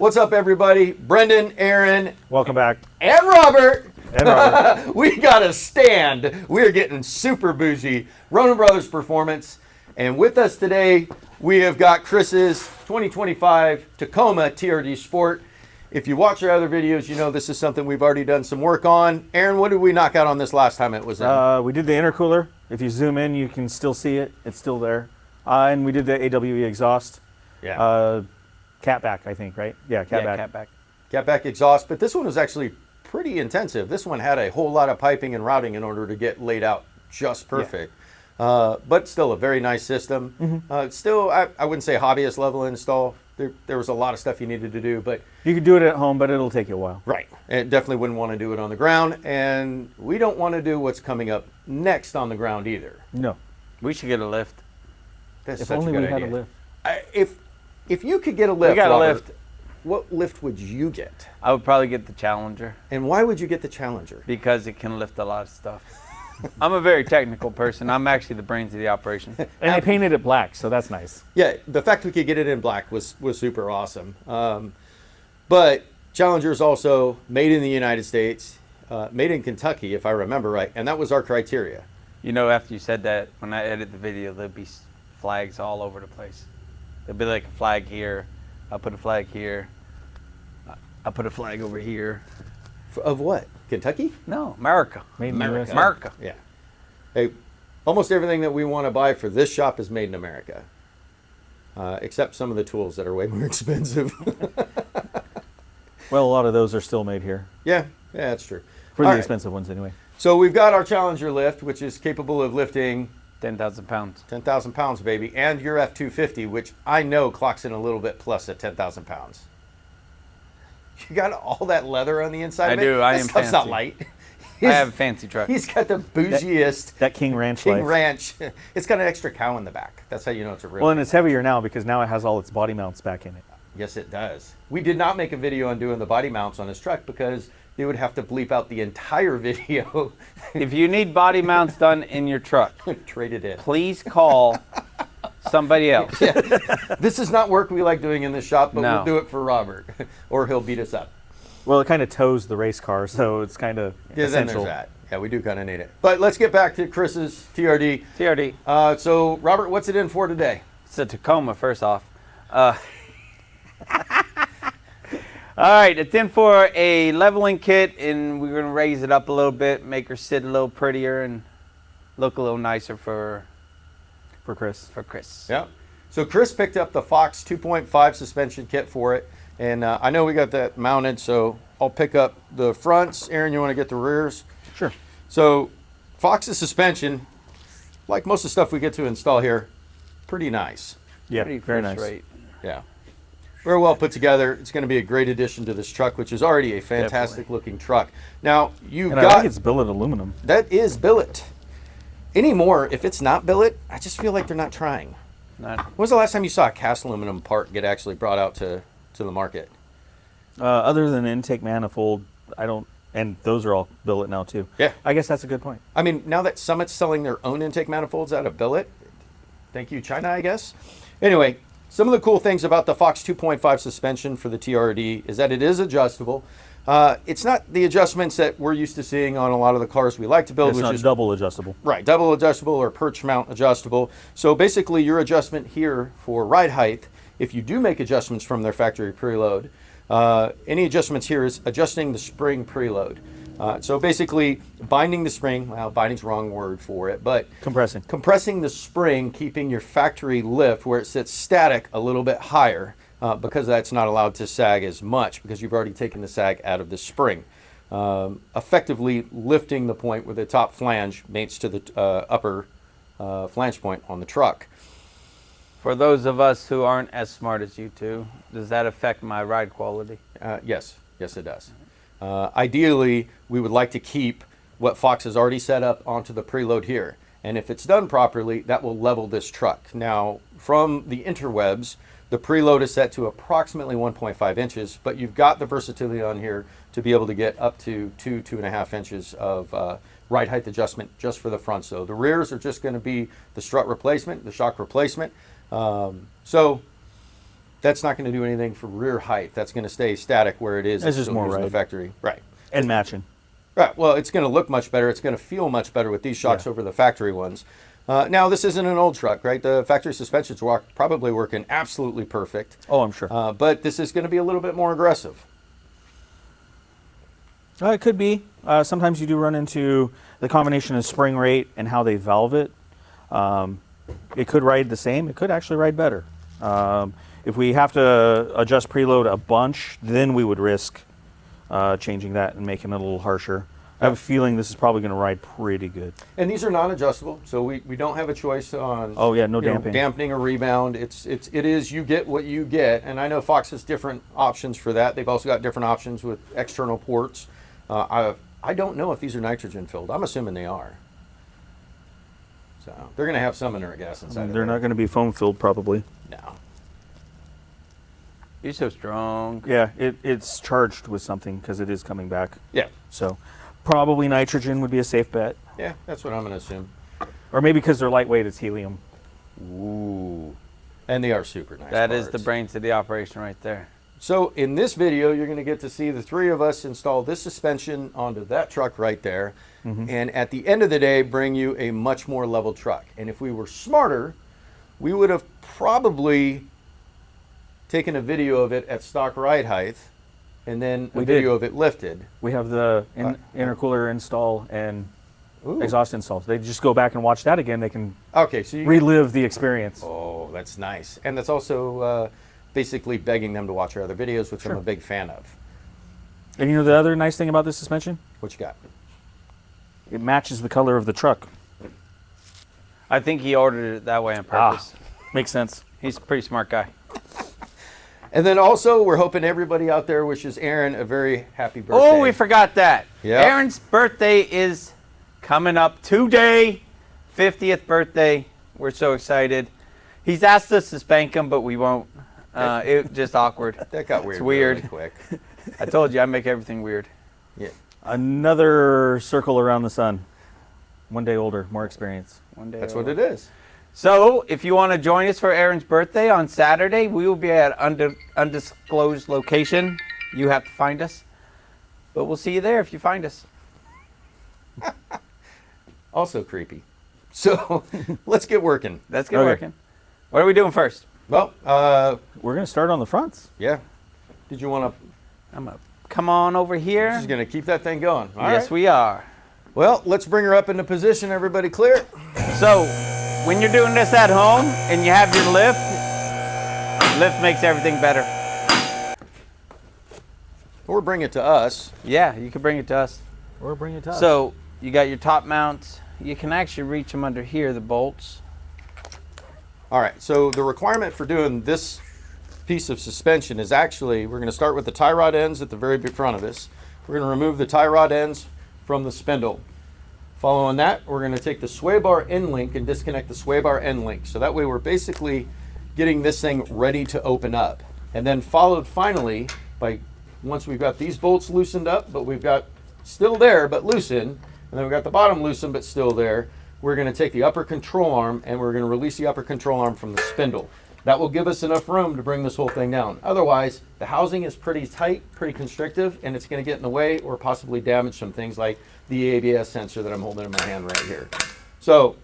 What's up, everybody? Brendan, Aaron, Welcome back. and Robert. And Robert. We got a stand. We are getting super bougie. Ronan Brothers Performance. And with us today, we have got Chris's 2025 Tacoma TRD Sport. If you watch our other videos, you know this is something we've already done some work on. Aaron, what did we knock out on this last time it was in? We did the intercooler. If you zoom in, you can still see it. It's still there. And we did the AWE exhaust. Yeah. Catback, I think, right? Yeah, catback. Catback. Catback exhaust. But this one was actually pretty intensive. This one had a whole lot of piping and routing in order to get laid out just perfect. But still a very nice system. Mm-hmm. Still, I wouldn't say hobbyist level install. There was a lot of stuff you needed to do, but You could do it at home, but it'll take you a while. right. And definitely wouldn't want to do it on the ground. And we don't want to do what's coming up next on the ground either. No. We should get a lift. That's If such only a good we had idea. a lift. If you could get a lift, We got a Robert, lift. what lift would you get? I would probably get the Challenger And why would you get the Challenger? because it can lift a lot of stuff. I'm a very technical person. I'm actually the brains of the operation. And they painted it black, so that's nice. Yeah, the fact we could get it in black was super awesome. But Challenger is also made in the United States, made in Kentucky, if I remember right, and that was our criteria. You know, after you said that, when I edit the video, there'll be flags all over the place. There'll be like a flag here. I'll put a flag here. I'll put a flag over here. Of what? Kentucky? No, America. Made in the America. USA. America. Yeah. Hey, almost everything that we want to buy for this shop is made in America, except some of the tools that are way more expensive. Well, a lot of those are still made here. Yeah, that's true. For All the right. expensive ones, anyway. So we've got our Challenger lift, which is capable of lifting 10,000 pounds. 10,000 pounds, baby, and your F250, which I know clocks in a little bit plus at 10,000 pounds. You got all that leather on the inside I of it? do. I That am stuff's not fancy. light. I have a fancy truck. He's got the bougiest That King Ranch King life. Ranch. It's got an extra cow in the back. That's how you know it's a real. Well, and it's heavier now because now it has all its body mounts back in it. Yes, it does. We did not make a video on doing the body mounts on this truck because they would have to bleep out the entire video. If you need body mounts done in your truck, Trade it in. please call somebody else. This is not work we like doing in this shop, but No. we'll do it for Robert, or he'll beat us up. Well, it kind of tows the race car, so it's kind of Yeah, then essential. there's that. Yeah, we do kind of need it. But let's get back to Chris's TRD. TRD. So, Robert, what's it in for today? It's a Tacoma, first off. All right, it's in for a leveling kit, and we're going to raise it up a little bit, make her sit a little prettier and look a little nicer for For Chris. Yeah. So Chris picked up the Fox 2.5 suspension kit for it, and I know we got that mounted, so I'll pick up the fronts. Aaron, you want to get the rears? Sure. So Fox's suspension, like most of the stuff we get to install here, pretty nice. Yeah, pretty very first nice. rate. Yeah. Very well put together. It's going to be a great addition to this truck, which is already a fantastic looking truck. Now, you've And I got, like it's billet aluminum. that is billet. Anymore, if it's not billet, I just feel like they're not trying. Not, When was the last time you saw a cast aluminum part get actually brought out to the market? Other than intake manifold, I don't, and those are all billet now too. Yeah. I guess that's a good point. I mean, now that Summit's selling their own intake manifolds out of billet, thank you, China, I guess. Anyway, some of the cool things about the Fox 2.5 suspension for the TRD is that it is adjustable. It's not the adjustments that we're used to seeing on a lot of the cars we like to build, It's which not is double adjustable. right, double adjustable or perch mount adjustable. So basically your adjustment here for ride height, if you do make adjustments from their factory preload, any adjustments here is adjusting the spring preload. So basically binding the spring, well, binding's the wrong word for it, but compressing the spring, keeping your factory lift where it sits static a little bit higher, because that's not allowed to sag as much because you've already taken the sag out of the spring. Effectively lifting the point where the top flange mates to the upper flange point on the truck. for those of us who aren't as smart as you two, does that affect my ride quality? Yes, it does. Ideally, we would like to keep what Fox has already set up onto the preload here. And if it's done properly, that will level this truck. Now, from the interwebs, the preload is set to approximately 1.5 inches, but you've got the versatility on here to be able to get up to 2.5 inches of ride height adjustment just for the front. So the rears are just going to be the strut replacement, the shock replacement. So that's not going to do anything for rear height. That's going to stay static where it is. It's just still more using the ride. factory. Right. And matching. Right. Well, it's going to look much better. It's going to feel much better with these shocks Yeah. over the factory ones. Now, this isn't an old truck, right? The factory suspensions probably working absolutely perfect. Oh, I'm sure. But this is going to be a little bit more aggressive. It could be. Sometimes you do run into the combination of spring rate and how they valve it. It could ride the same. It could actually ride better. If we have to adjust preload a bunch, then we would risk changing that and making it a little harsher. I have a feeling this is probably going to ride pretty good. And these are non-adjustable, so we don't have a choice on. Oh yeah, no you know, damping. dampening or rebound. It is you get what you get, and I know Fox has different options for that. They've also got different options with external ports. I don't know if these are nitrogen filled. I'm assuming they are. So they're going to have some inert gas inside. They're not going to be foam filled probably. No. You're so strong. Yeah, it's charged with something because it is coming back. Yeah. So probably nitrogen would be a safe bet. Yeah, that's what I'm going to assume. Or maybe because they're lightweight, it's helium. Ooh. And they are super nice. That is the parts. brains of the operation right there. So in this video, you're going to get to see the three of us install this suspension onto that truck right there. And at the end of the day, bring you a much more level truck. And if we were smarter, we would have probably taken a video of it at stock ride height and then a video of it lifted. We have the intercooler install and Ooh. exhaust install. They just go back and watch that again. They can Okay, so you relive the experience. Oh, that's nice. And that's also basically begging them to watch our other videos, which I'm a big fan of. And you know the other nice thing about this suspension? What you got? It matches the color of the truck. I think he ordered it that way on purpose. Makes sense. He's a pretty smart guy. And then also, we're hoping everybody out there wishes Aaron a very happy birthday. Oh, we forgot that. Yeah. Aaron's birthday is coming up today. 50th birthday. We're so excited. He's asked us to spank him, but we won't. It just awkward. That got weird. It's weird. Really quick. I told you I make everything weird. Yeah. Another circle around the sun. One day older, more experience. One day. That's what it is. So, if you want to join us for Aaron's birthday on Saturday, we will be at undisclosed location. You have to find us. But we'll see you there if you find us. Also creepy. So let's get working. Let's get Okay. working. What are we doing first? Well, We're going to start on the fronts. yeah. Did you want to? I'm up. Come on over here. She's going to keep that thing going. All Yes, right. we are. Well, let's bring her up into position. Everybody clear? So, when you're doing this at home and you have your lift makes everything better. Or bring it to us. Yeah, you can bring it to us. Or bring it to us. So, you got your top mounts. You can actually reach them under here, the bolts. All right. So the requirement for doing this piece of suspension is actually, we're going to start with the tie rod ends at the very big front of this. We're going to remove the tie rod ends from the spindle. Following that, we're going to take the sway bar end link and disconnect the sway bar end link. So that way we're basically getting this thing ready to open up. And then followed finally by, once we've got these bolts loosened up, but we've got still there but loosened, and then we've got the bottom loosened but still there, we're going to take the upper control arm and we're going to release the upper control arm from the spindle. That will give us enough room to bring this whole thing down. Otherwise, the housing is pretty tight, pretty constrictive, and it's going to get in the way or possibly damage some things like the ABS sensor that I'm holding in my hand right here. So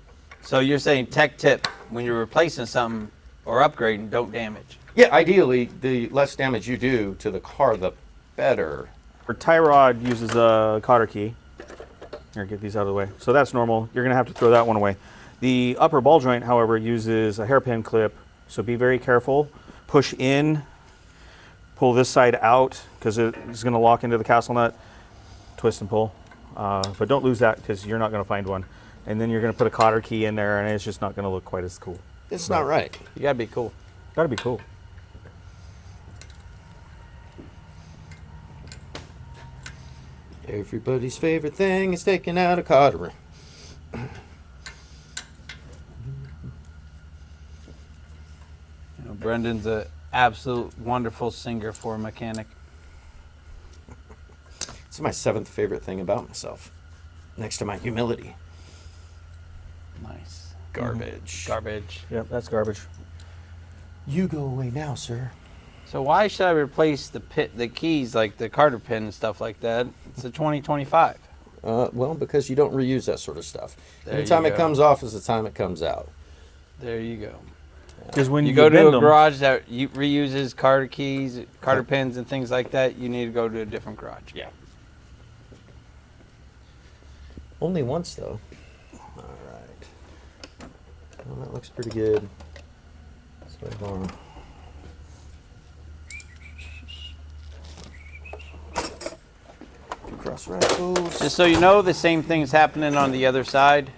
you're saying tech tip, when you're replacing something or upgrading, don't damage. yeah, ideally, the less damage you do to the car, the better. Our tie rod uses a cotter key. Here, get these out of the way. So that's normal. You're going to have to throw that one away. The upper ball joint, however, uses a hairpin clip. So be very careful. Push in, pull this side out because it's going to lock into the castle nut. Twist and pull. But don't lose that because you're not going to find one. And then you're going to put a cotter key in there and it's just not going to look quite as cool. It's not right. You gotta be cool. Got to be cool. Everybody's favorite thing is taking out a cotter. Brendan's an absolute wonderful singer for a mechanic. It's my 7th favorite thing about myself, next to my humility. Nice. Garbage. Garbage. Yep, that's garbage. You go away now, sir. So why should I replace the keys, like the Carter pin and stuff like that? It's a 2025. Well, because you don't reuse that sort of stuff. There you Anytime it go. comes off is the time it comes out. There you go. Because when You you go to bend a them, garage that reuses Carter keys, Carter pins, and things like that, you need to go to a different garage. Yeah. Only once, though. All right. Well, that looks pretty good. Let's move on. Cross rifles. Just so you know, the same thing's happening on the other side.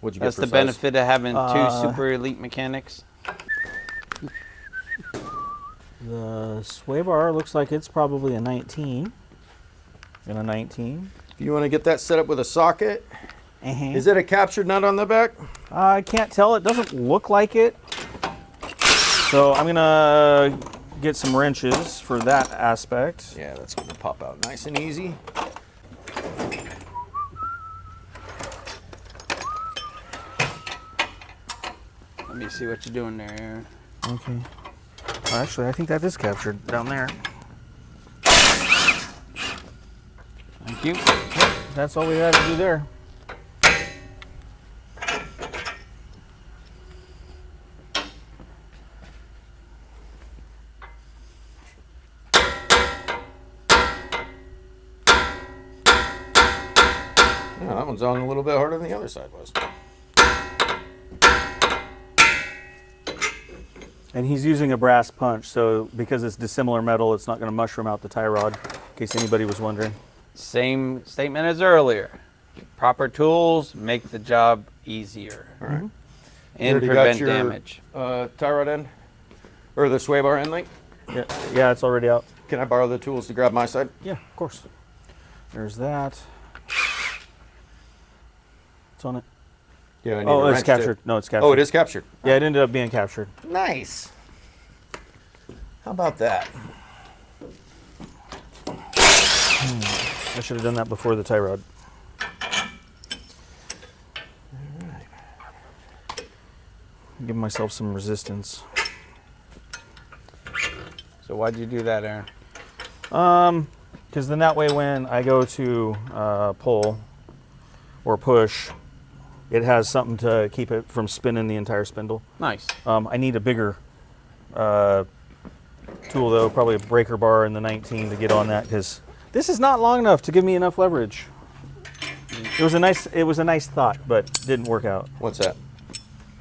What'd you get That's for the size? benefit of having two super elite mechanics. the sway bar looks like it's probably a 19. And a 19. If you want to get that set up with a socket, Uh-huh. is it a captured nut on the back? I can't tell. It doesn't look like it. So I'm gonna get some wrenches for that aspect. Yeah, that's going to pop out nice and easy. Let me see what you're doing there, Aaron. Okay. Well, actually, I think that is captured down there. Thank you. That's all we had to do there. Yeah, that one's on a little bit harder than the other side was. And he's using a brass punch, so because it's dissimilar metal, it's not going to mushroom out the tie rod, in case anybody was wondering. Same statement as earlier. Proper tools make the job easier All right. and already got prevent your- damage. Tie rod end? Or the sway bar end link? Yeah, it's already out. Can I borrow the tools to grab my side? Yeah, of course. There's that. It's on it. Yeah, I need Oh, a it's wrench captured. No, it's captured. Oh, it is captured. Yeah, it ended up being captured. Nice. How about that? I should have done that before the tie rod. Give myself some resistance. So why'd you do that, Aaron? Because then that way when I go to pull or push, it has something to keep it from spinning the entire spindle. Nice. I need a bigger tool though, probably a breaker bar in the 19 to get on that, because this is not long enough to give me enough leverage. It was a nice thought, but didn't work out. What's that?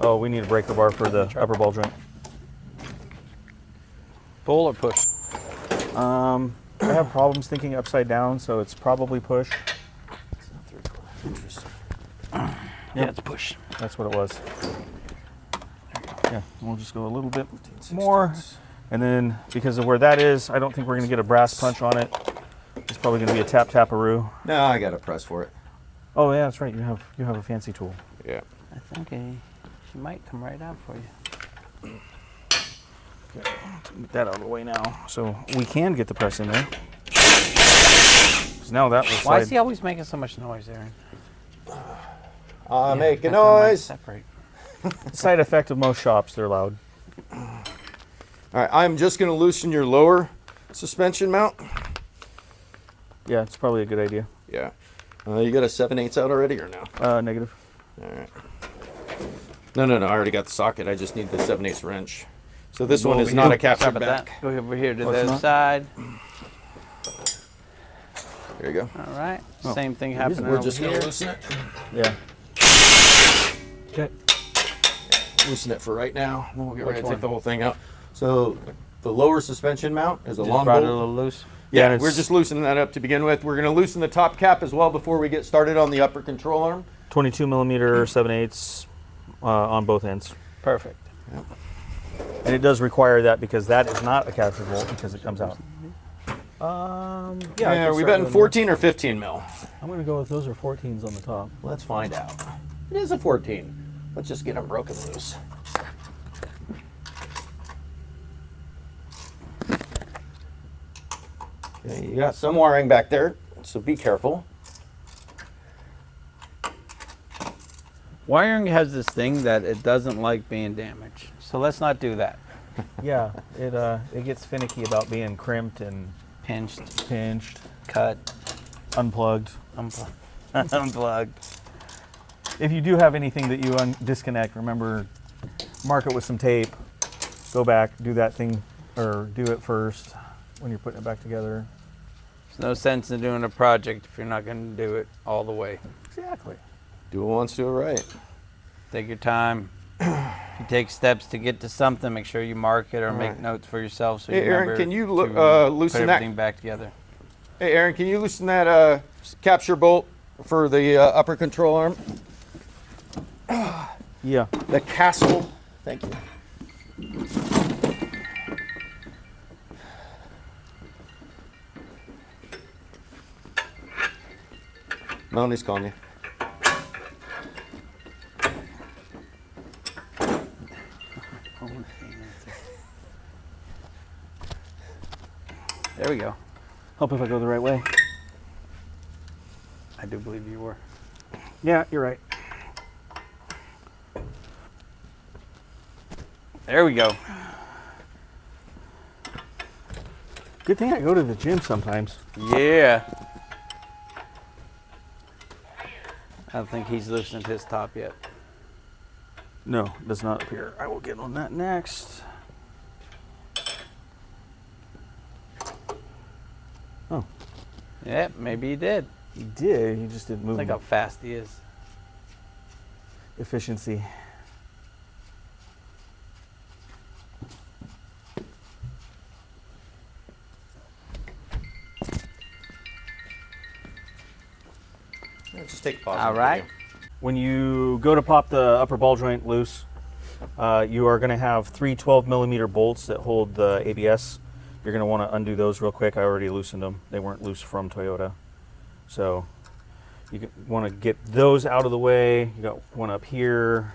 Oh, we need a breaker bar for the upper ball joint. Pull or push? I have problems thinking upside down, so it's probably push. Interesting. Yeah, it's push. That's what it was. Yeah, we'll just go a little bit more. And then because of where that is, I don't think we're going to get a brass punch on it. It's probably going to be a tap-taparoo. No, I got a press for it. Oh yeah, that's right. You have a fancy tool. Yeah. I think she might come right out for you. Get that out of the way now, so we can get the press in there. 'Cause now that will Why slide. is he always making so much noise, Aaron? Make a that might noise. Separate. Side effect of most shops, they're loud. All right, I'm just going to loosen your lower suspension mount. Yeah, it's probably a good idea. Yeah. You got a 7/8 out already or no? Negative. All right. No, I already got the socket. I just need the 7/8 wrench. So this one is not a captured Sorry about back. that. Go over here to Oh, the it's other not? side. There you go. All right. Oh. Same thing happening We're over just going here. to loosen it. Yeah. Okay. Loosen it for right now. Then we'll get Which ready to one? take the whole thing out. So the lower suspension mount is a Just long brought it a bolt. little loose. Yeah, and we're it's- just loosening that up to begin with. We're going to loosen the top cap as well before we get started on the upper control arm. 22 millimeter 7/8 on both ends. Perfect. And it does require that because that is not a captured bolt because it comes out. Yeah, are we betting 14 or 15 mil? I'm going to go with those are 14s on the top. Let's find out. It is a 14. Let's just get them broken loose. Okay, you got some wiring back there, so be careful. Wiring has this thing that it doesn't like being damaged. So let's not do that. Yeah, it gets finicky about being crimped and Pinched, cut, unplugged. unplugged. If you do have anything that you disconnect, remember, mark it with some tape. Go back, do that thing, or do it first when you're putting it back together. There's no sense in doing a project if you're not going to do it all the way. Exactly. Do it once, do it right. Take your time. If you take steps to get to something, make sure you mark it or make right. notes for yourself. So Hey, you Aaron, remember can you to loosen put that? everything back together. Hey, Aaron, can you loosen that capture bolt for the upper control arm? Yeah. The castle. Thank you. Melanie's calling you. There we go. Help if I go the right way. I do believe you were. Yeah, you're right. There we go. Good thing I go to the gym sometimes. Yeah. I don't think he's loosened his top yet. No, does not appear. I will get on that next. Oh, Yeah, maybe he did. he did. He just didn't move. Look how fast he is. Efficiency. Yeah, just take a pause. All right. When you go to pop the upper ball joint loose, you are going to have three 12-millimeter bolts that hold the ABS. You're going to want to undo those real quick. I already loosened them. They weren't loose from Toyota. So you want to get those out of the way. You got one up here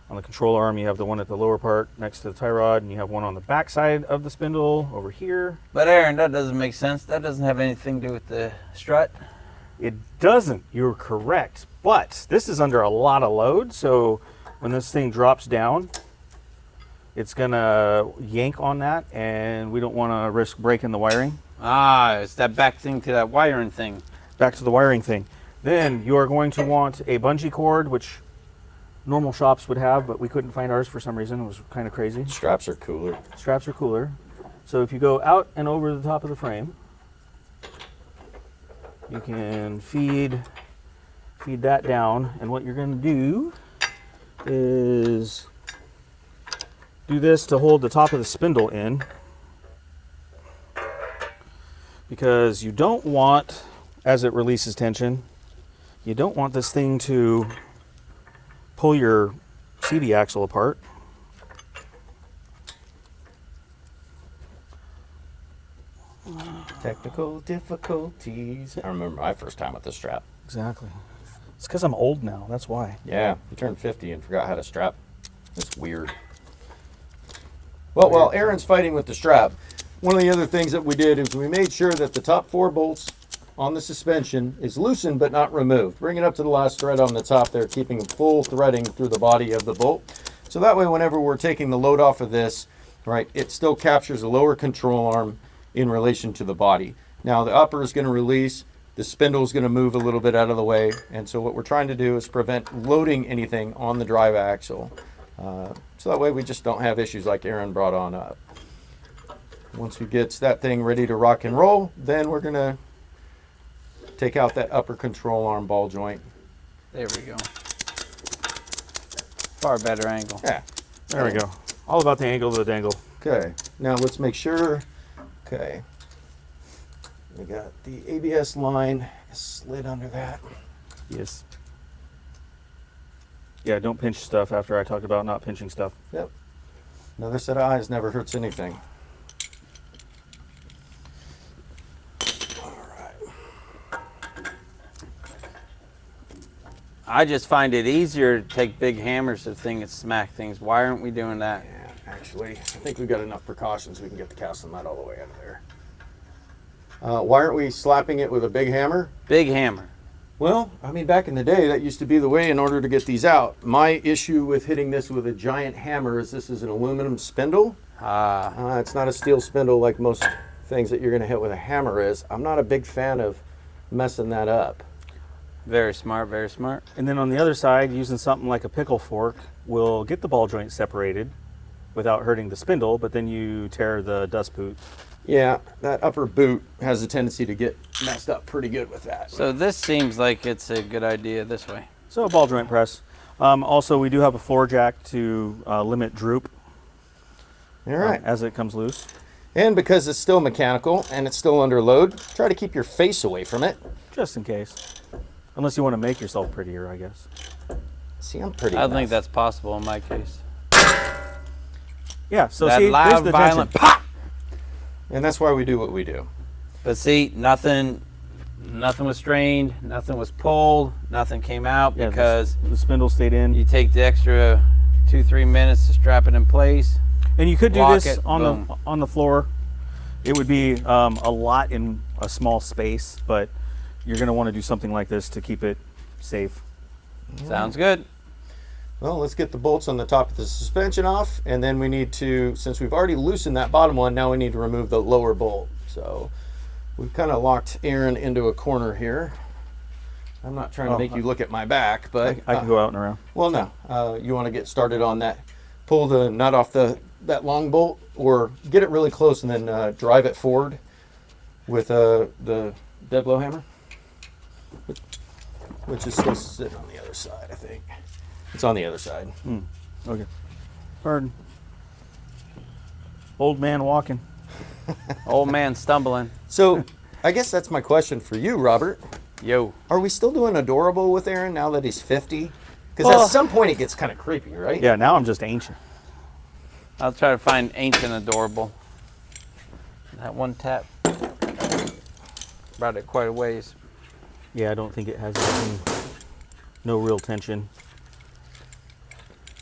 on the control arm. You have the one at the lower part next to the tie rod, and you have one on the back side of the spindle over here. But Aaron, that doesn't make sense. That doesn't have anything to do with the strut. It doesn't. You're correct. But this is under a lot of load, so when this thing drops down, it's going to yank on that, and we don't want to risk breaking the wiring. Ah, it's that back thing to that wiring thing. Back to the wiring thing. Then you are going to want a bungee cord, which normal shops would have, but we couldn't find ours for some reason. It was kind of crazy. Straps are cooler. Straps are cooler. So if you go out and over the top of the frame, you can feed that down, and what you're going to do is do this to hold the top of the spindle in, because you don't want, as it releases tension, you don't want this thing to pull your CV axle apart. Technical difficulties. I remember my first time with the strap. Exactly. It's because I'm old now, that's why. Yeah, you turned 50 and forgot how to strap. It's weird. Well, while Aaron's fighting with the strap, one of the other things that we did is we made sure that the top 4 bolts on the suspension is loosened but not removed. Bring it up to the last thread on the top there, keeping full threading through the body of the bolt. So that way, whenever we're taking the load off of this, right, it still captures the lower control arm in relation to the body. Now the upper is going to release, the spindle is going to move a little bit out of the way, and so what we're trying to do is prevent loading anything on the drive axle. So that way we just don't have issues like Aaron brought on up. Once we get that thing ready to rock and roll, then we're going to take out that upper control arm ball joint. There we go. Far better angle. Yeah. There we go. All about the angle of the dangle. Okay. Now let's make sure. Okay. We got the ABS line slid under that. Yes. Yeah, don't pinch stuff after I talked about not pinching stuff. Yep. Another set of eyes never hurts anything. All right. I just find it easier to take big hammers to thing and smack things. Why aren't we doing that? Yeah, actually, I think we've got enough precautions. We can get the casting nut all the way out of there. Why aren't we slapping it with a big hammer? Big hammer. Well, I mean, back in the day, that used to be the way in order to get these out. My issue with hitting this with a giant hammer is this is an aluminum spindle. It's not a steel spindle like most things that you're going to hit with a hammer is. I'm not a big fan of messing that up. Very smart, very smart. And then on the other side, using something like a pickle fork will get the ball joint separated without hurting the spindle, but then you tear the dust boot. Yeah, that upper boot has a tendency to get messed up pretty good with that. So this seems like it's a good idea this way. So a ball joint press. Also, we do have a floor jack to limit droop All right. as it comes loose. And because it's still mechanical and it's still under load, try to keep your face away from it. Just in case. Unless you want to make yourself prettier, I guess. See, I'm pretty I don't enough. think that's possible in my case. Yeah, so That see, there's loud, the violent tension. pop. And that's why we do what we do. But see, nothing was strained, nothing was pulled, nothing came out Yeah, because the spindle stayed in. you take the extra 2-3 minutes to strap it in place. And you could do Lock this it, boom. on the floor. It would be a lot in a small space, but you're going to want to do something like this to keep it safe. Sounds good. Well, let's get the bolts on the top of the suspension off, and then we need to, since we've already loosened that bottom one, now we need to remove the lower bolt. So we've kind of locked Aaron into a corner here. I'm not trying to make you look at my back, but I can go out and around. well, no. You want to get started on that. Pull the nut off that long bolt, or get it really close and then drive it forward with the dead blow hammer, which is still sitting on the other side, I think. It's on the other side. Okay. Pardon. Old man walking. Old man stumbling. So I guess that's my question for you, Robert. Yo. Are we still doing adorable with Aaron now that he's 50? Because Well- at some point it gets kind of creepy, right? Yeah, now I'm just ancient. I'll try to find ancient adorable. That one tap brought it quite a ways. Yeah, I don't think it has anything, no real tension.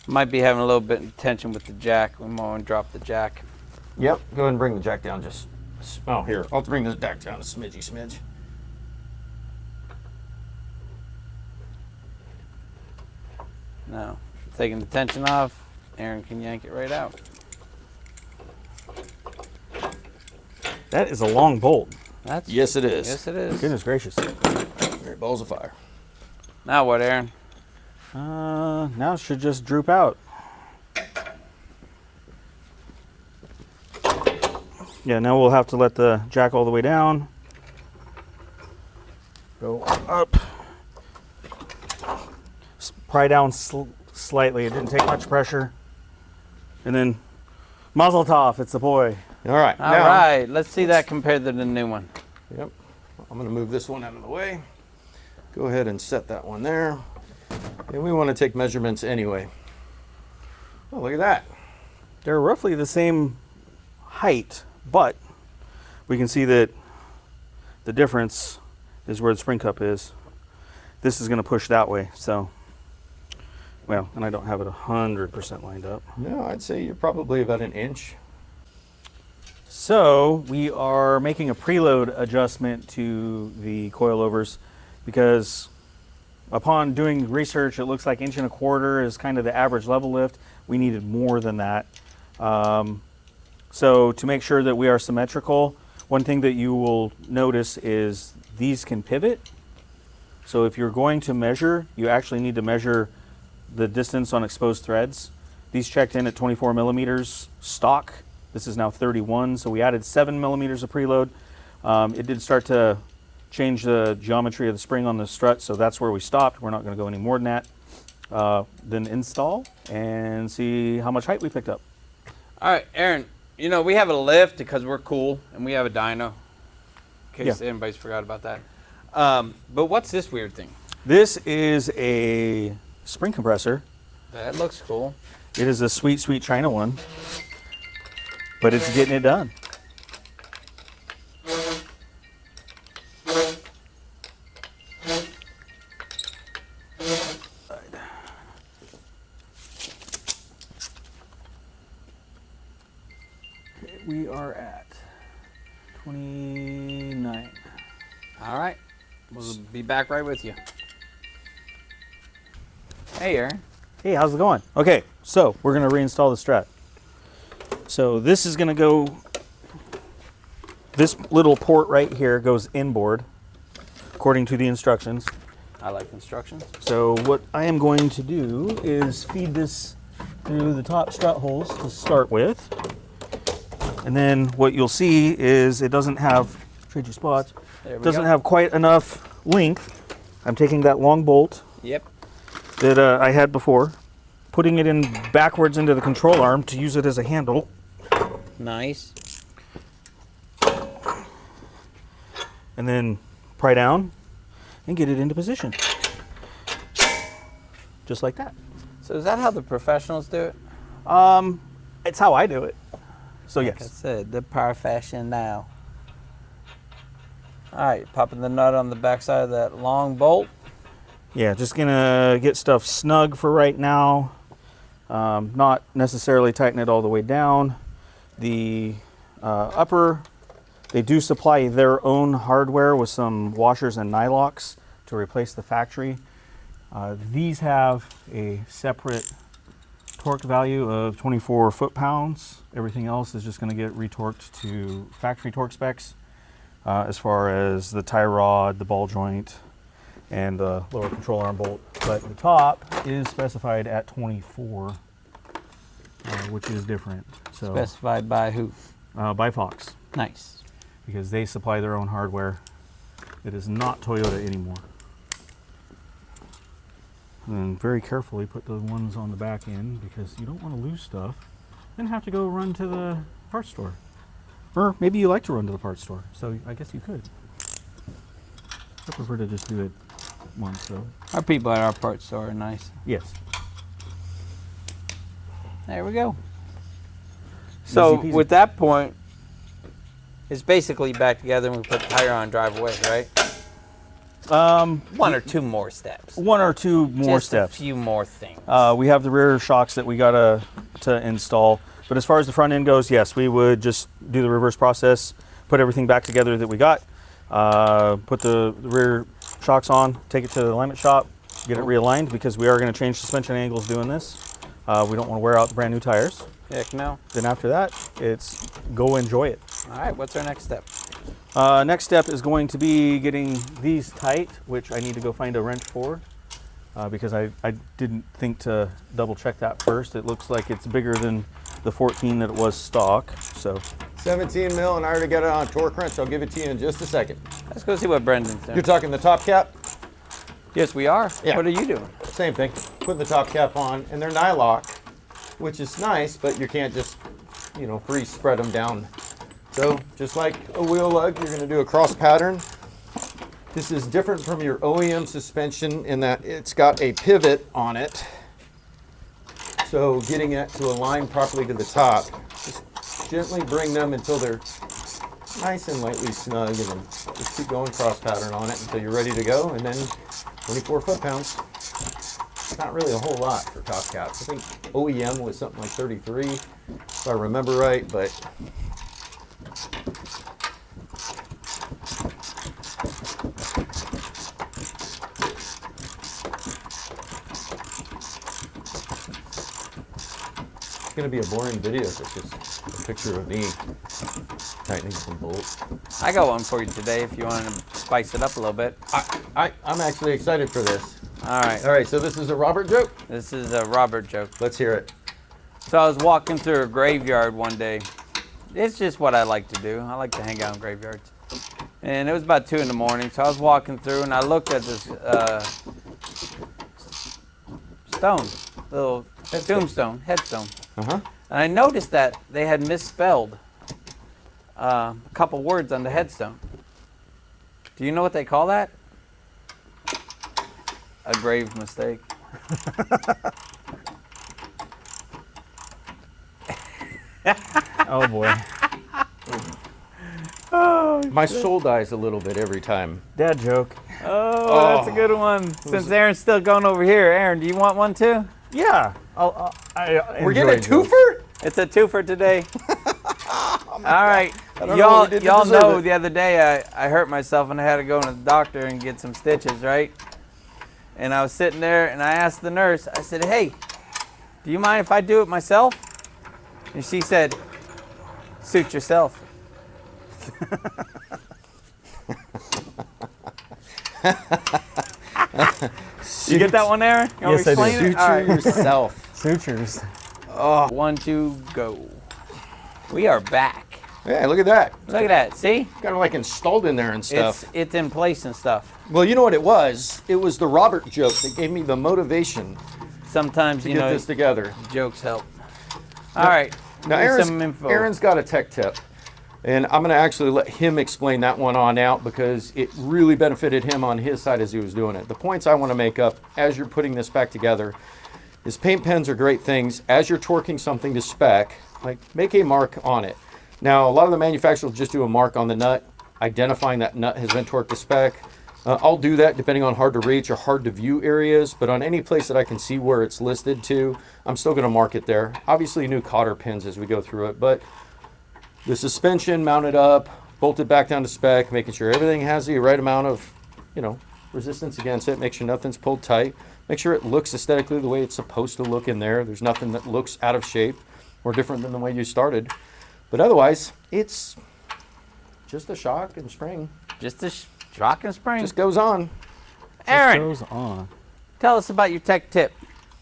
Might be having a little bit of tension with the jack. We might want to drop the jack. Yep. Go ahead and bring the jack down just. Oh, here. I'll bring the jack down a smidge. No. Taking the tension off, Aaron can yank it right out. That is a long bolt. That's Yes, it is. Yes, it is. Goodness gracious. Here, balls of fire. Now what, Aaron? Now it should just droop out. Yeah, now we'll have to let the jack all the way down. Go up. Pry down slightly. It didn't take much pressure. And then Mazel tov, it's the boy. All right. All right. Let's see that compared to the new one. Yep. I'm going to move this one out of the way. Go ahead and set that one there. And we want to take measurements anyway. Oh, look at that. They're roughly the same height, but we can see that the difference is where the spring cup is. This is going to push that way, so, well, and I don't have it 100% lined up. No, I'd say you're probably about an inch. So we are making a preload adjustment to the coilovers because upon doing research, it looks like 1.25 inches is kind of the average level lift. We needed more than that. So to make sure that we are symmetrical, one thing that you will notice is these can pivot. So if you're going to measure, you actually need to measure the distance on exposed threads. These checked in at 24 millimeters stock. This is now 31, so we added 7 millimeters of preload. It did start to change the geometry of the spring on the strut, so that's where we stopped. We're not going to go any more than that. Then install and see how much height we picked up. All right, Aaron. You know, we have a lift because we're cool, and we have a dyno. In case anybody's forgot about that. But what's this weird thing? This is a spring compressor. That looks cool. It is a sweet, sweet China one, but it's getting it done. We are at 29. All right. We'll be back right with you. Hey, Aaron. Hey, how's it going? Okay, so we're gonna reinstall the strut. So this is gonna go, this little port right here goes inboard, according to the instructions. I like instructions. So what I am going to do is feed this through the top strut holes to start with. And then what you'll see is it doesn't have, trade your spots, doesn't have quite enough length. I'm taking that long bolt Yep. that I had before, putting it in backwards into the control arm to use it as a handle. Nice. And then pry down and get it into position. Just like that. So is that how the professionals do it? It's how I do it. So Like I yes. said, the profession now. All right, popping the nut on the backside of that long bolt. Yeah, just gonna get stuff snug for right now. Not necessarily tighten it all the way down. The upper, they do supply their own hardware with some washers and nylocks to replace the factory. These have a separate torque value of 24 foot-pounds. Everything else is just gonna get retorqued to factory torque specs, as far as the tie rod, the ball joint, and the lower control arm bolt. But the top is specified at 24, which is different. So Specified by who? by Fox, Nice. because they supply their own hardware. It is not Toyota anymore. And very carefully put the ones on the back end, because you don't want to lose stuff, then have to go run to the parts store. Or maybe you like to run to the parts store, so I guess you could. I prefer to just do it once, though. Our people at our parts store are nice. Yes. There we go. So Easy peasy. with that point, it's basically back together and we put the tire on and drive away, right? One or two more steps. One or two more Just steps. a few more things. We have the rear shocks that we gotta to install. But as far as the front end goes, yes, we would just do the reverse process, put everything back together that we got, put the rear shocks on, take it to the alignment shop, get it realigned, because we are going to change suspension angles doing this. We don't want to wear out the brand new tires. Heck no. Then after that, it's go enjoy it. All right, what's our next step? Next step is going to be getting these tight, which I need to go find a wrench for, because I didn't think to double check that first. It looks like it's bigger than the 14 that it was stock. So 17 mil, and I already got it on a torque wrench. I'll give it to you in just a second. Let's go see what Brendan's doing. You're talking the top cap? Yes, we are. Yeah. What are you doing? Same thing. Put the top cap on, and they're nylock, which is nice, but you can't just, free spread them down. So just like a wheel lug, you're going to do a cross pattern. This is different from your OEM suspension in that it's got a pivot on it. So getting it to align properly to the top, just gently bring them until they're nice and lightly snug, and then just keep going cross pattern on it until you're ready to go, and then 24 foot-pounds. Not really a whole lot for top caps. I think OEM was something like 33, if I remember right, but it's going to be a boring video if it's just a picture of me tightening some bolts. I got one for you today if you want to spice it up a little bit. I'm actually excited for this. All right. All right, so this is a Robert joke? This is a Robert joke. Let's hear it. So I was walking through a graveyard one day. It's just what I like to do. I like to hang out in graveyards. And it was about 2 in the morning, so I was walking through and I looked at this stone, little tombstone, headstone. Uh-huh. And I noticed that they had misspelled a couple words on the headstone. Do you know what they call that? A grave mistake. oh boy. My soul dies a little bit every time. Dad joke. Oh, that's a good one. Since Aaron's still going over here, Aaron, do you want one too? Yeah. We're getting a enjoy jokes. twofer? It's a two for today. All right. I don't know what we did to Y'all deserve know it. the other day I hurt myself and I had to go to the doctor and get some stitches, right? And I was sitting there and I asked the nurse, I said, hey, do you mind if I do it myself? And she said, suit yourself. You get that one, Aaron? You want Yes, me I to do. explain it? Suture All right. yourself. Sutures. 1, 2, go. We are back. Yeah, look at that. Look at that. See? Kind of like installed in there and stuff. It's in place and stuff. Well, you know what it was? It was the Robert joke that gave me the motivation Sometimes, to you get know, this together. jokes help. All right. Now, Give me some info. Aaron's got a tech tip, and I'm going to actually let him explain that one on out because it really benefited him on his side as he was doing it. The points I want to make up as you're putting this back together is paint pens are great things. As you're torquing something to spec, like make a mark on it. Now, a lot of the manufacturers will just do a mark on the nut, identifying that nut has been torqued to spec. I'll do that depending on hard to reach or hard to view areas, but on any place that I can see where it's listed to, I'm still going to mark it there. Obviously, new cotter pins as we go through it, but the suspension mounted up, bolted back down to spec, making sure everything has the right amount of, resistance against it, make sure nothing's pulled tight, make sure it looks aesthetically the way it's supposed to look in there. There's nothing that looks out of shape or different than the way you started. But otherwise, it's just a shock and spring. Just a shock and spring. Just goes on. Aaron, Goes on. tell us about your tech tip.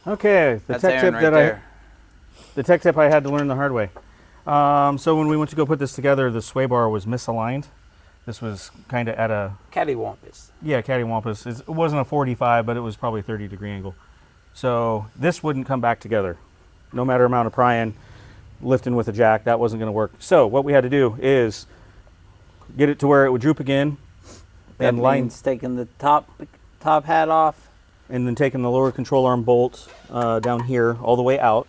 Okay, That's Aaron right there. the tech tip I had to learn the hard way. So when we went to go put this together, the sway bar was misaligned. This was kind of at a Cattywampus. cattywampus. It wasn't a 45, but it was probably a 30-degree angle. So this wouldn't come back together, no matter amount of prying, lifting with a jack. That wasn't going to work. So what we had to do is get it to where it would droop again, That and line, means taking the top hat off. and then taking the lower control arm bolt down here all the way out.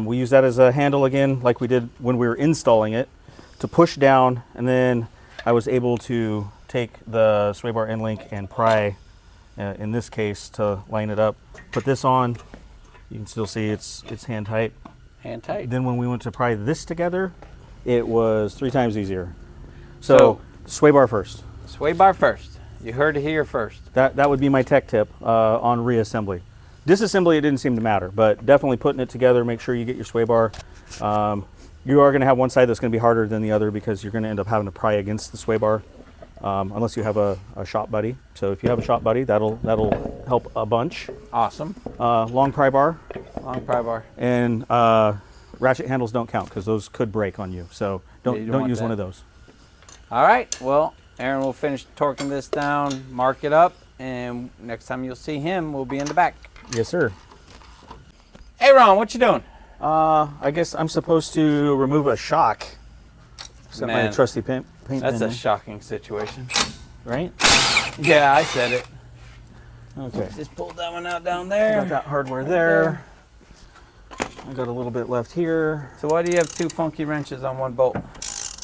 We use that as a handle again, like we did when we were installing it, to push down, and then I was able to take the sway bar end link and pry, in this case, to line it up. Put this on. You can still see it's hand tight. Hand tight. Then when we went to pry this together, it was 3 times easier. So sway bar first. Sway bar first. You heard it here first. That would be my tech tip on reassembly. Disassembly, it didn't seem to matter, but definitely putting it together, make sure you get your sway bar. You are going to have one side that's going to be harder than the other because you're going to end up having to pry against the sway bar, unless you have a shop buddy. So if you have a shop buddy, that'll help a bunch. Awesome. Long pry bar Long pry bar. and ratchet handles don't count because those could break on you. So Yeah, you don't don't want use that. one of those. All right. Well, Aaron will finish torquing this down, mark it up, and next time you'll see him, we'll be in the back. Yes, sir. Hey, Ron, what you doing? I guess I'm supposed to remove a shock. Set my Man, trusty paint That's pen a in, shocking situation. right? Yeah, I said it. Okay. Just pulled that one out down Got there. that hardware there. I got a little bit left here. So why do you have 2 funky wrenches on 1 bolt?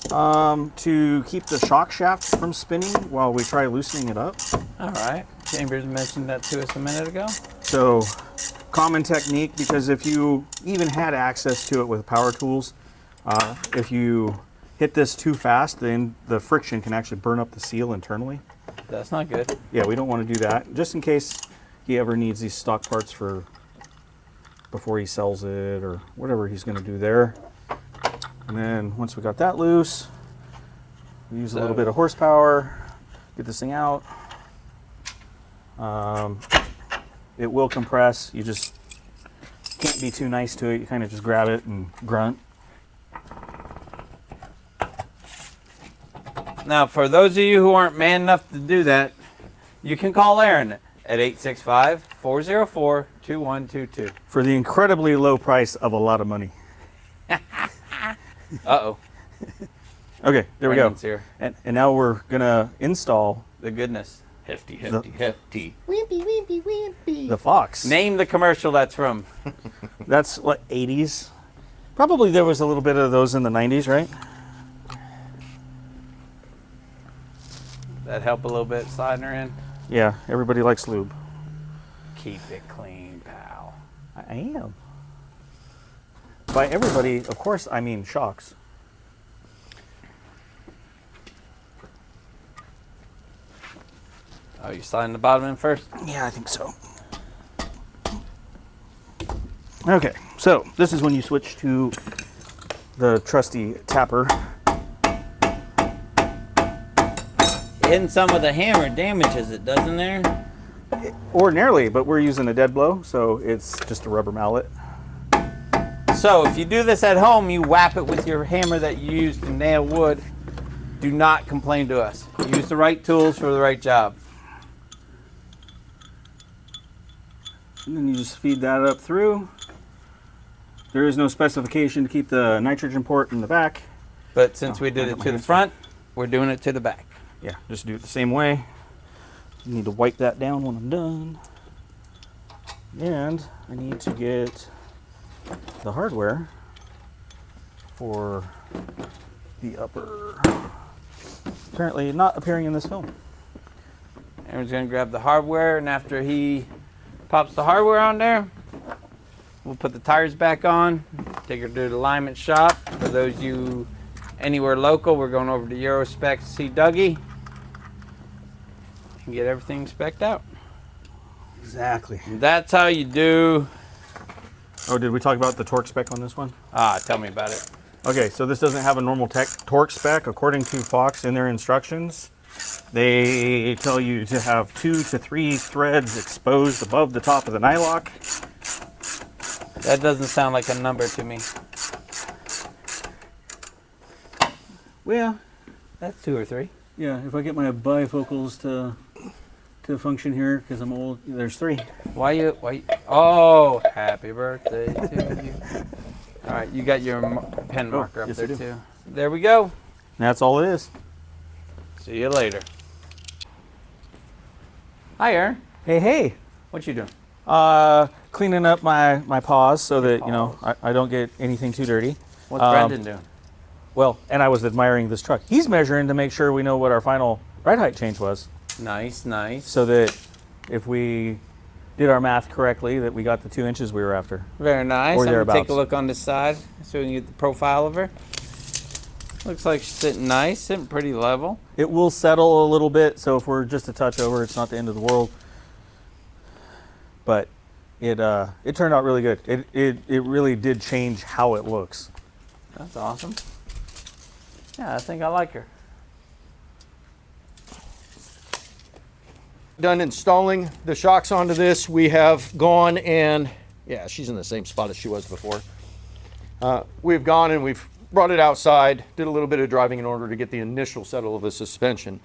To keep the shock shaft from spinning while we try loosening it up. All right. Chambers mentioned that to us a minute ago. So, common technique, because if you even had access to it with power tools, if you hit this too fast, then the friction can actually burn up the seal internally. That's not good. Yeah, we don't want to do that, just in case he ever needs these stock parts for before he sells it or whatever he's going to do there. And then once we got that loose, we use a little bit of horsepower, get this thing out. It will compress. You just can't be too nice to it. You kind of just grab it and grunt. Now, for those of you who aren't man enough to do that, you can call Aaron at 865-404-2122. For the incredibly low price of a lot of money. Uh-oh. Okay, there we go. Brandon's here. And now we're going to install The goodness. Hefty, hefty. the Fox. Name the commercial that's from. That's like 80s. Probably there was a little bit of those in the 90s, right? That help a little bit sliding her in. Yeah, everybody likes lube. Keep it clean, pal. I am. By everybody, of course, I mean shocks. Oh, you sliding the bottom in first? Yeah, I think so. Okay, so this is when you switch to the trusty tapper. Hitting some of the hammer damages it, doesn't there? Ordinarily, but we're using a dead blow, so it's just a rubber mallet. So if you do this at home, you whap it with your hammer that you use to nail wood. Do not complain to us. Use the right tools for the right job. And then you just feed that up through. There is no specification to keep the nitrogen port in the back. But since we did it to the front, we're doing it to the back. Yeah, just do it the same way. You need to wipe that down when I'm done. And I need to get the hardware for the upper. Apparently not appearing in this film. Aaron's gonna grab the hardware, and after he pops the hardware on there, we'll put the tires back on, take her to the alignment shop. For those of you anywhere local, we're going over to Eurospec to see Dougie and get everything spec'd out. Exactly. And that's how you do. Oh, did we talk about the torque spec on this one? Tell me about it. Okay, so this doesn't have a normal torque spec. According to Fox in their instructions, they tell you to have 2 to 3 threads exposed above the top of the nylock. That doesn't sound like a number to me. Well, That's 2 or 3. yeah, if I get my bifocals to function here, because I'm old, there's 3. Why? Oh, happy birthday to you. All right, you got your pen marker up yes, there I do. too. There we go. That's all it is. See you later. Hi, Aaron. Hey, hey. What you doing? Cleaning up my paws so that, you know, I don't get anything too dirty. What's Brendan doing? Well, and I was admiring this truck. He's measuring to make sure we know what our final ride height change was, Nice, nice. so that if we did our math correctly, that we got the 2 inches we were after. Very nice. Or I'm gonna take thereabouts. a look on this side so we can get the profile of her. Looks like she's sitting nice, sitting pretty level. It will settle a little bit, so if we're just a touch over, it's not the end of the world. But it turned out really good. It really did change how it looks. That's awesome. Yeah, I think I like her. Done installing the shocks onto this. We have gone and, yeah, she's in the same spot as she was before. We've gone and we've brought it outside, did a little bit of driving in order to get the initial settle of the suspension.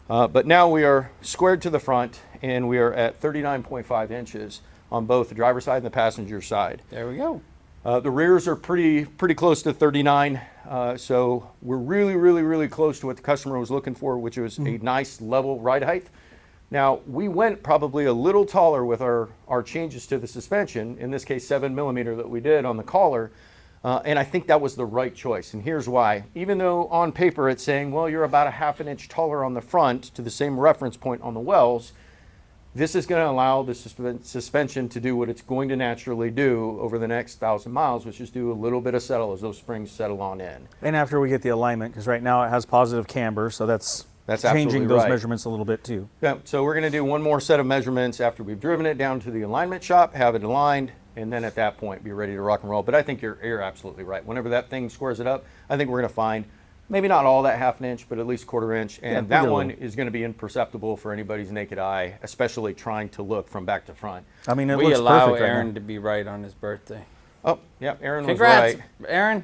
But now we are squared to the front and we are at 39.5 inches on both the driver's side and the passenger side. There we go. The rears are pretty close to 39, so we're really close to what the customer was looking for, which was a nice level ride height. Now, we went probably a little taller with our changes to the suspension, in this case 7mm that we did on the collar, and I think that was the right choice, and here's why. Even though on paper it's saying, well, you're about a half an inch taller on the front to the same reference point on the wells, this is going to allow the suspension to do what it's going to naturally do over the next 1,000 miles, which is do a little bit of settle as those springs settle on in. And after we get the alignment, because right now it has positive camber, so that's absolutely changing those right. measurements a little bit too. Yeah, so we're going to do one more set of measurements after we've driven it down to the alignment shop, have it aligned, and then at that point be ready to rock and roll. But I think you're absolutely right. Whenever that thing squares it up, I think we're going to find maybe not all that half an inch, but at least quarter inch. And that one is going to be imperceptible for anybody's naked eye, especially trying to look from back to front. I mean, it We looks allow perfect right Aaron now. to be right on his birthday. Oh, yeah, Aaron Congrats, was right. Aaron.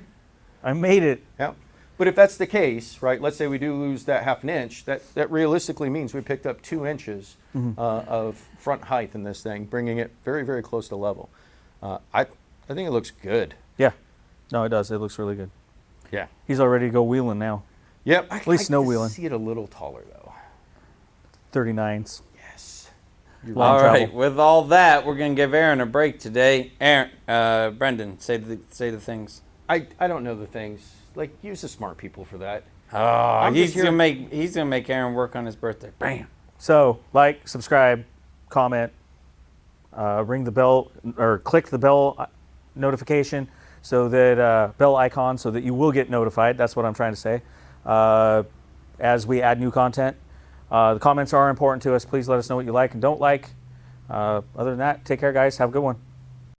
I made it. Yeah. But if that's the case, right, let's say we do lose that half an inch, that realistically means we picked up 2 inches of front height in this thing, bringing it very close to level. I think it looks good. Yeah. No, it does. It looks really good. Yeah. He's all ready to go wheeling now. Yep. At least snow wheeling. See it a little taller though. 39s. Yes. Long All travel. right. With all that, we're gonna give Aaron a break today. Aaron, Brendan, say the things. I don't know the things. Like, use the smart people for that. Oh, just he's gonna make Aaron work on his birthday. Bam. So, like, subscribe, comment, ring the bell, or click the bell notification, so that bell icon, so that you will get notified. That's what I'm trying to say. As we add new content, The comments are important to us. Please let us know what you like and don't like. Other than that, take care, guys. Have a good one.